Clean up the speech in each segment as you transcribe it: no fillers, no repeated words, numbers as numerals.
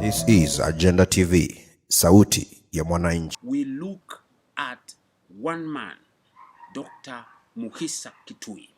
This is Agenda TV, sauti ya mwananchi. We look at one man, Dr. Mukhisa Kituyi.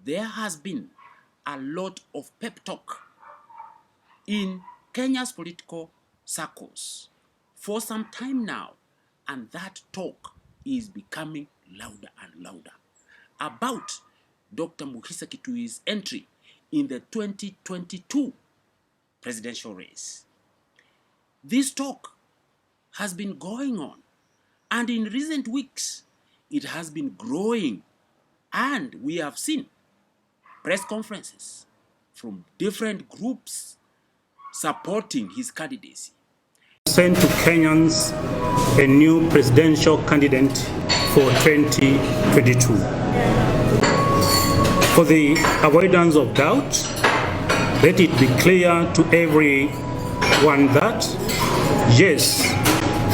There has been a lot of pep talk in Kenya's political circles for some time now, and that talk is becoming louder and louder about Dr. Mukhisa Kituyi's entry in the 2022 presidential race. This talk has been going on, and in recent weeks it has been growing, and we have seen press conferences from different groups supporting his candidacy. Sent to Kenyans a new presidential candidate for 2022. For the avoidance of doubt, let it be clear to everyone that, yes,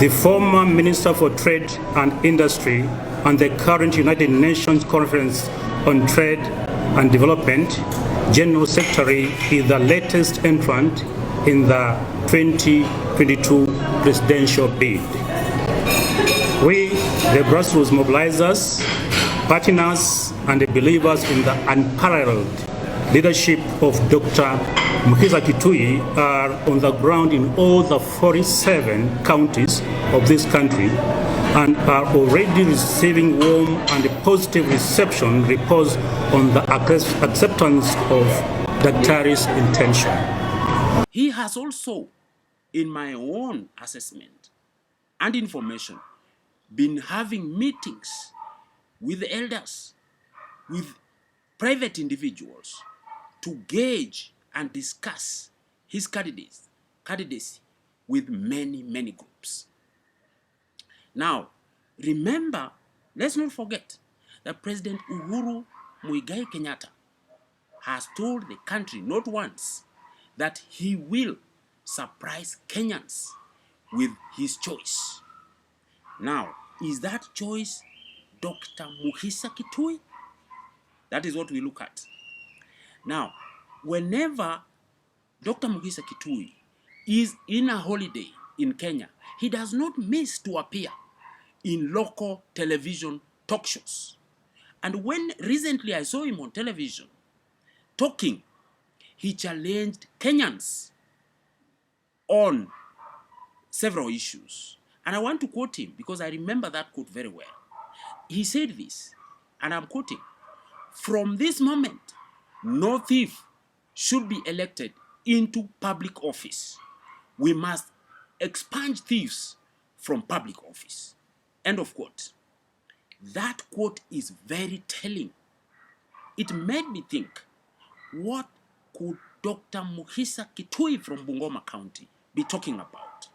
the former Minister for Trade and Industry and the current United Nations Conference on Trade and Development General Secretary is the latest entrant in the 2022 presidential bid. We, the grassroots mobilizers, partners, and believers in the unparalleled leadership of Dr. Mukhisa Kituyi are on the ground in all the 47 counties of this country and are already receiving warm and positive reception reports on the acceptance of Dr.'s intention. He has also, in my own assessment and information, been having meetings with the elders, with private individuals, to gauge and discuss his candidacy with many groups. Now, remember, let's not forget that President Uhuru Muigai Kenyatta has told the country not once that he will surprise Kenyans with his choice. Now, is that choice Dr. Mukhisa Kituyi? That is what we look at. Now, whenever Dr. Mukhisa Kituyi is in a holiday in Kenya, he does not miss to appear in local television talk shows. And when recently I saw him on television talking, he challenged Kenyans on several issues. And I want to quote him because I remember that quote very well. He said this, and I'm quoting, "From this moment, no thief should be elected into public office. We must expunge thieves from public office." End of quote. That quote is very telling. It made me think, what could Dr. Mukhisa Kituyi from Bungoma County be talking about?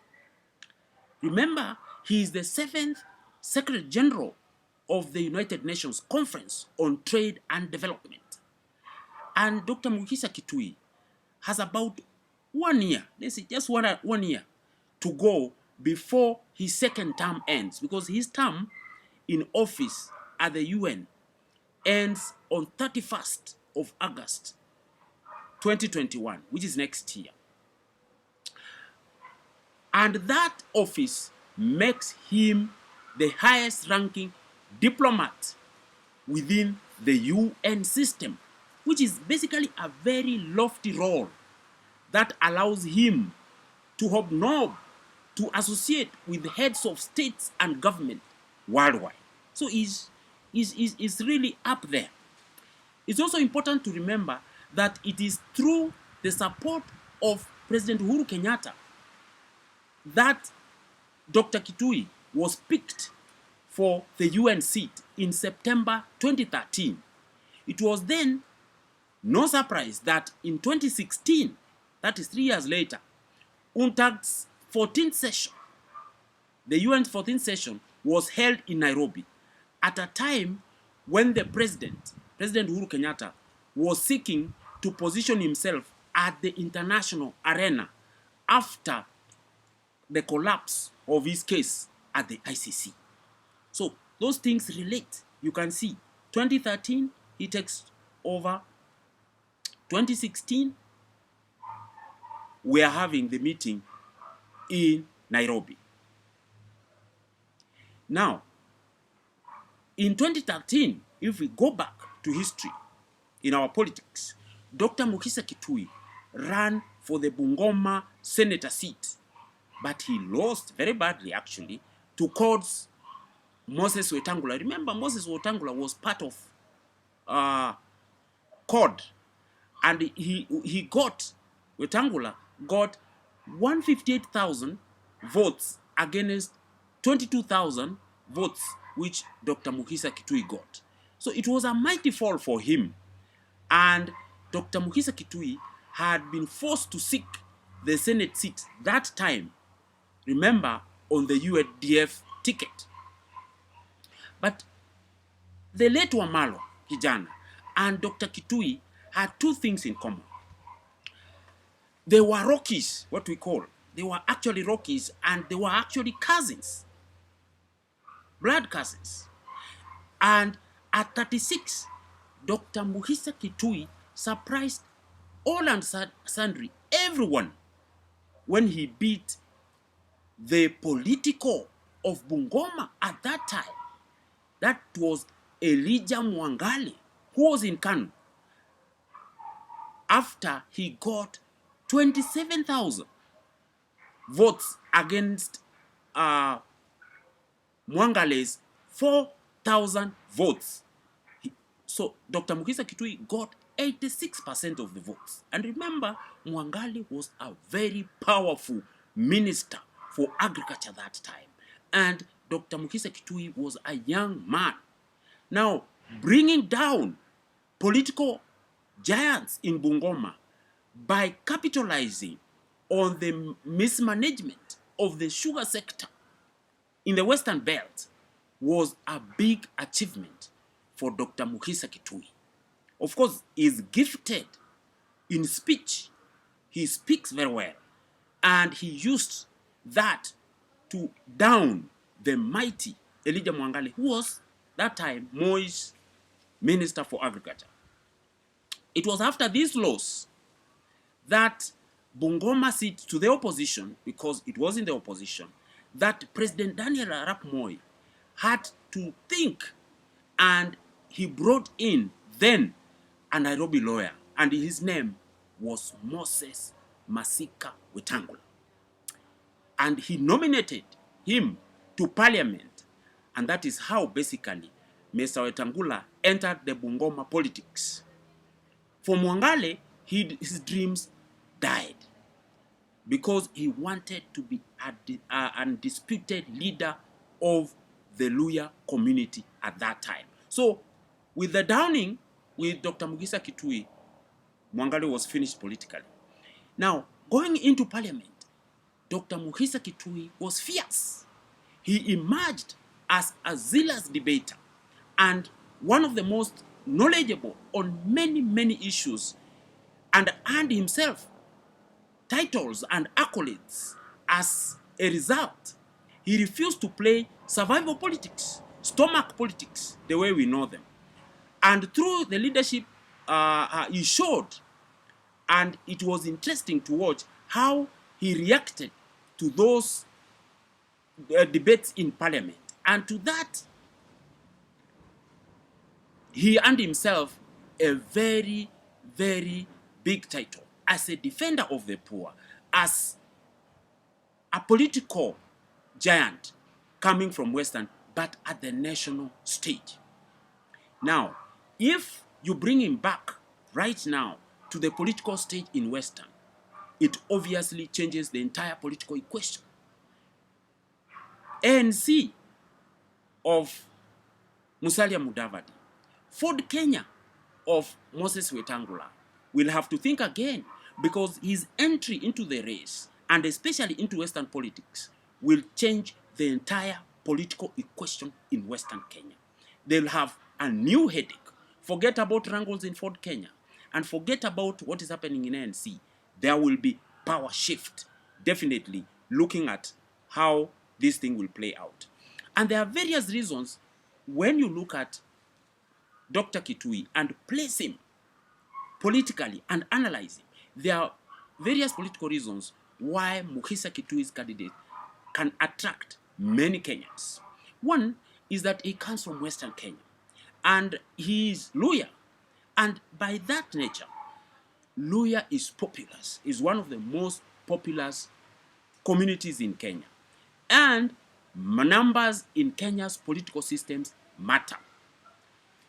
Remember, he is the 7th Secretary General of the United Nations Conference on Trade and Development. And Dr. Mukhisa Kituyi has about 1 year, let's say just one year, to go before his second term ends, because his term in office at the UN ends on 31st of August 2021, which is next year. And that office makes him the highest ranking diplomat within the UN system, which is basically a very lofty role that allows him to hobnob, to associate with heads of states and government worldwide. So he's really up there. It's also important to remember that it is through the support of President Uhuru Kenyatta that Dr. Kituyi was picked for the UN seat in September 2013. It was then no surprise that in 2016, that is 3 years later, UNCTAD's 14th session, the UN's 14th session, was held in Nairobi at a time when the President Uhuru Kenyatta, was seeking to position himself at the international arena after the collapse of his case at the ICC. So those things relate. You can see 2013, he takes over. 2016, were having the meeting in Nairobi. Now, in 2013, if we go back to history in our politics, Dr. Mukhisa Kituyi ran for the Bungoma senator seat, but he lost very badly, actually, to Cord's Moses Wetangula. Remember, Moses Wetangula was part of Cord, and Wetangula got 158,000 votes against 22,000 votes which Dr. Mukhisa Kituyi got. So it was a mighty fall for him, and Dr. Mukhisa Kituyi had been forced to seek the Senate seat that time, remember, on the UDF ticket. But the late Wamalo Kijana and Dr. Kituyi had two things in common. They were Rockies, what we call. They were actually Rockies, and they were actually cousins, blood cousins. And at 36, Dr. Mukhisa Kituyi surprised all and sundry, everyone, when he beat the politico of Bungoma at that time. That was Elijah Mwangali, who was in Kanu, after he got 27,000 votes against Mwangale's 4,000 votes. So Dr. Mukhisa Kituyi got 86% of the votes. And remember, Mwangali was a very powerful minister for agriculture that time. And Dr. Mukhisa Kituyi was a young man. Now, bringing down political giants in Bungoma by capitalizing on the mismanagement of the sugar sector in the Western Belt was a big achievement for Dr. Mukhisa Kituyi. Of course, he is gifted in speech. He speaks very well. And he used that to down the mighty Elijah Mwangali, who was, that time, Moi's Minister for Agriculture. It was after this loss that Bungoma seat to the opposition, because it was in the opposition, that President Daniel Arap Moi had to think, and he brought in then a Nairobi lawyer, and his name was Moses Masika Wetangula. And he nominated him to parliament, and that is how basically Mr. Wetangula entered the Bungoma politics. For Mwangale, his dreams died because he wanted to be an undisputed leader of the Luya community at that time. So, with the downing with Dr. Mukhisa Kituyi, Mwangale was finished politically. Now, going into parliament, Dr. Mukhisa Kituyi was fierce. He emerged as a zealous debater and one of the most knowledgeable on many, many issues, and earned himself titles and accolades as a result. He refused to play survival politics, stomach politics, the way we know them. And through the leadership he showed, and it was interesting to watch how he reacted to those debates in parliament. And to that, he earned himself a very, very big title as a defender of the poor, as a political giant coming from Western, but at the national stage. Now, if you bring him back right now to the political stage in Western, it obviously changes the entire political equation. ANC of Musalia Mudavadi, Ford Kenya of Moses Wetangula will have to think again, because his entry into the race, and especially into Western politics, will change the entire political equation in Western Kenya. They'll have a new headache. Forget about wrangles in Ford Kenya, and forget about what is happening in ANC. There will be power shift, definitely, looking at how this thing will play out. And there are various reasons when you look at Dr. Kituyi and place him politically and analyze him. There are various political reasons why Mukhisa Kituyi's candidate can attract many Kenyans. One is that he comes from Western Kenya and he is Luya. And by that nature, Luya is populous, is one of the most populous communities in Kenya. And numbers in Kenya's political systems matter.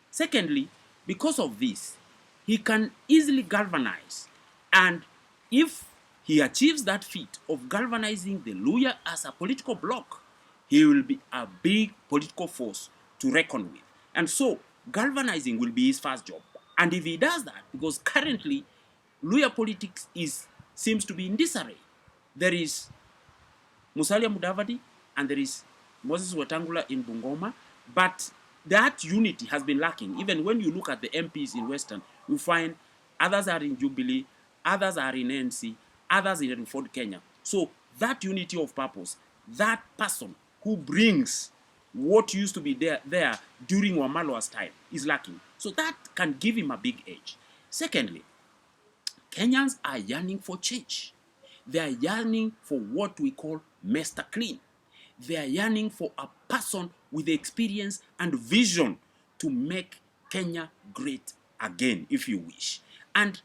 Secondly, because of this, he can easily galvanize. And if he achieves that feat of galvanizing the Luya as a political bloc, he will be a big political force to reckon with. And so, galvanizing will be his first job. And if he does that, because currently Luya politics seems to be in disarray. There is Musalia Mudavadi and there is Moses Wetangula in Bungoma, but that unity has been lacking. Even when you look at the MPs in Western, you find others are in Jubilee, others are in ANC, others are in Ford Kenya. So that unity of purpose, that person who brings what used to be there during Wamalwa's time is lacking. So that can give him a big edge. Secondly, Kenyans are yearning for change. They are yearning for what we call Mr. Clean. They are yearning for a person with experience and vision to make Kenya great again, if you wish. And,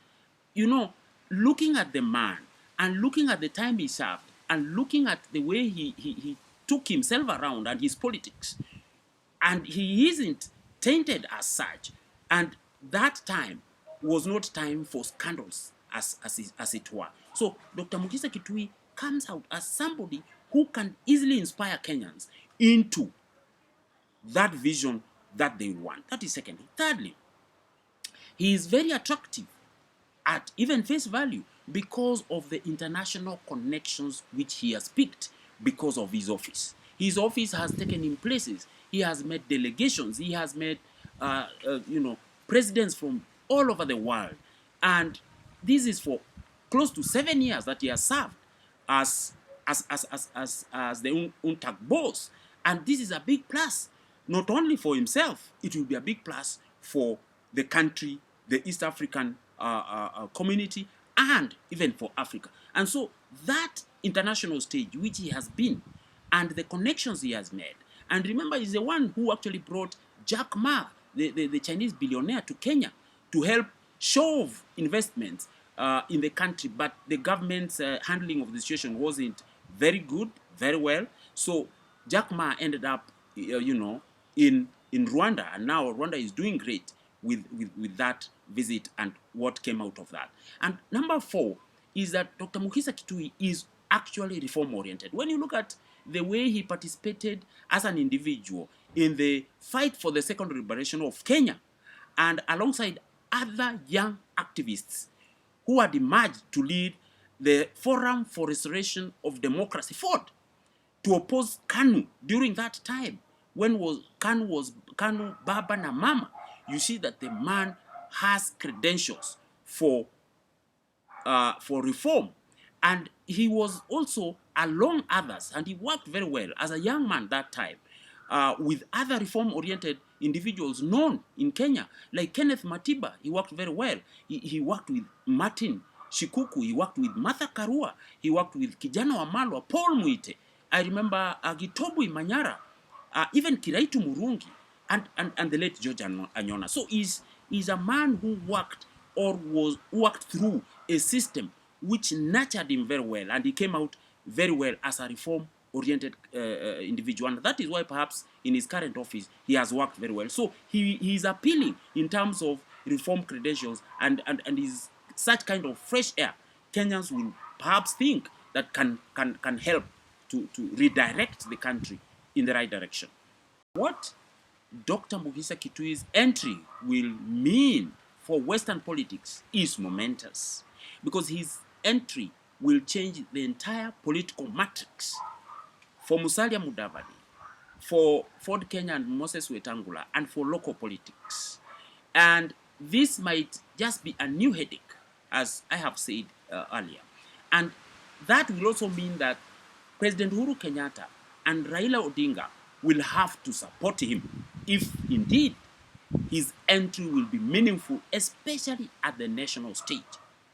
you know, looking at the man and looking at the time he served and looking at the way he took himself around and his politics, and he isn't tainted as such, and that time was not time for scandals as it were. So Dr. Mukhisa Kituyi comes out as somebody who can easily inspire Kenyans into that vision that they want. That is secondly. Thirdly, he is very attractive at even face value because of the international connections which he has picked because of his office. His office has taken him places. He has met delegations. He has met, presidents from all over the world. And this is for close to 7 years that he has served as the UNTAC boss. And this is a big plus, not only for himself, it will be a big plus for the country, the East African community, and even for Africa. And so that international stage which he has been and the connections he has made, and remember he's the one who actually brought Jack Ma, the Chinese billionaire, to Kenya to help shove investments in the country, but the government's handling of the situation wasn't very good, very well. So Jack Ma ended up, in Rwanda, and now Rwanda is doing great with that visit and what came out of that. And number 4 is that Dr. Mukhisa Kituyi is actually reform-oriented. When you look at the way he participated as an individual in the fight for the second liberation of Kenya, and alongside other young activists who had emerged to lead the Forum for Restoration of Democracy, FORD, to oppose KANU during that time, when KANU Baba na Mama. You see that the man has credentials for reform, and he was also along others, and he worked very well as a young man that time with other reform-oriented individuals known in Kenya, like Kenneth Matiba. He worked very well. He worked with Martin Shikuku. He worked with Martha Karua. He worked with Kijana Wamalwa, Paul Muite. I remember Gitobu Manyara, even Kiraitu Murungi, and the late George Anyona. So he's a man who worked through a system which nurtured him very well, and he came out very well as a reform-oriented individual. And that is why perhaps in his current office he has worked very well. So he is appealing in terms of reform credentials, and is such kind of fresh air Kenyans will perhaps think that can help to redirect the country in the right direction. What Dr. Mukhisa Kituyi's entry will mean for Western politics is momentous, because his entry will change the entire political matrix for Musalia Mudavadi, for Ford Kenya and Moses Wetangula, and for local politics. And this might just be a new headache, as I have said earlier. And that will also mean that President Uhuru Kenyatta and Raila Odinga will have to support him if indeed his entry will be meaningful, especially at the national stage,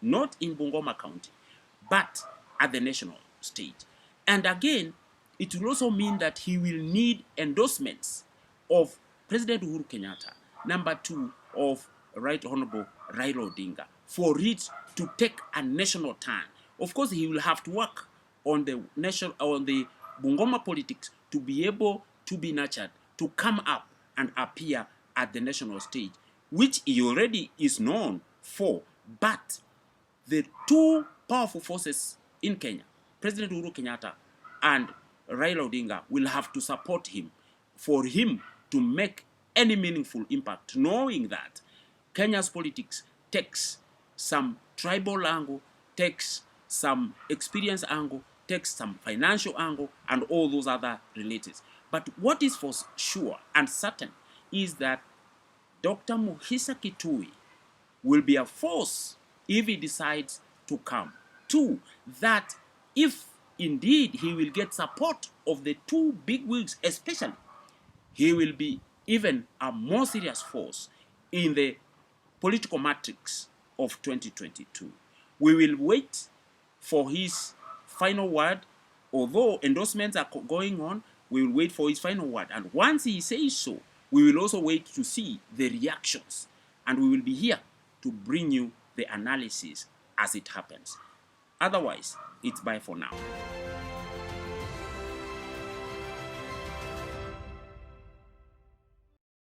not in Bungoma County, but at the national stage. And again, it will also mean that he will need endorsements of President Uhuru Kenyatta, number two, of Right Honorable Raila Odinga, for it to take a national turn. Of course, he will have to work on the Bungoma politics to be able to be nurtured, to come up and appear at the national stage, which he already is known for. But the two powerful forces in Kenya, President Uhuru Kenyatta and Raila Odinga, will have to support him for him to make any meaningful impact, knowing that Kenya's politics takes some tribal angle, takes some experience angle, takes some financial angle, and all those other relatives. But what is for sure and certain is that Dr. Mukhisa Kituyi will be a force if he decides to come. Two, that if indeed he will get support of the two big wigs especially, he will be even a more serious force in the political matrix of 2022. We will wait for his final word. Although endorsements are going on, we will wait for his final word. And once he says so, we will also wait to see the reactions. And we will be here to bring you the analysis as it happens. Otherwise, it's bye for now.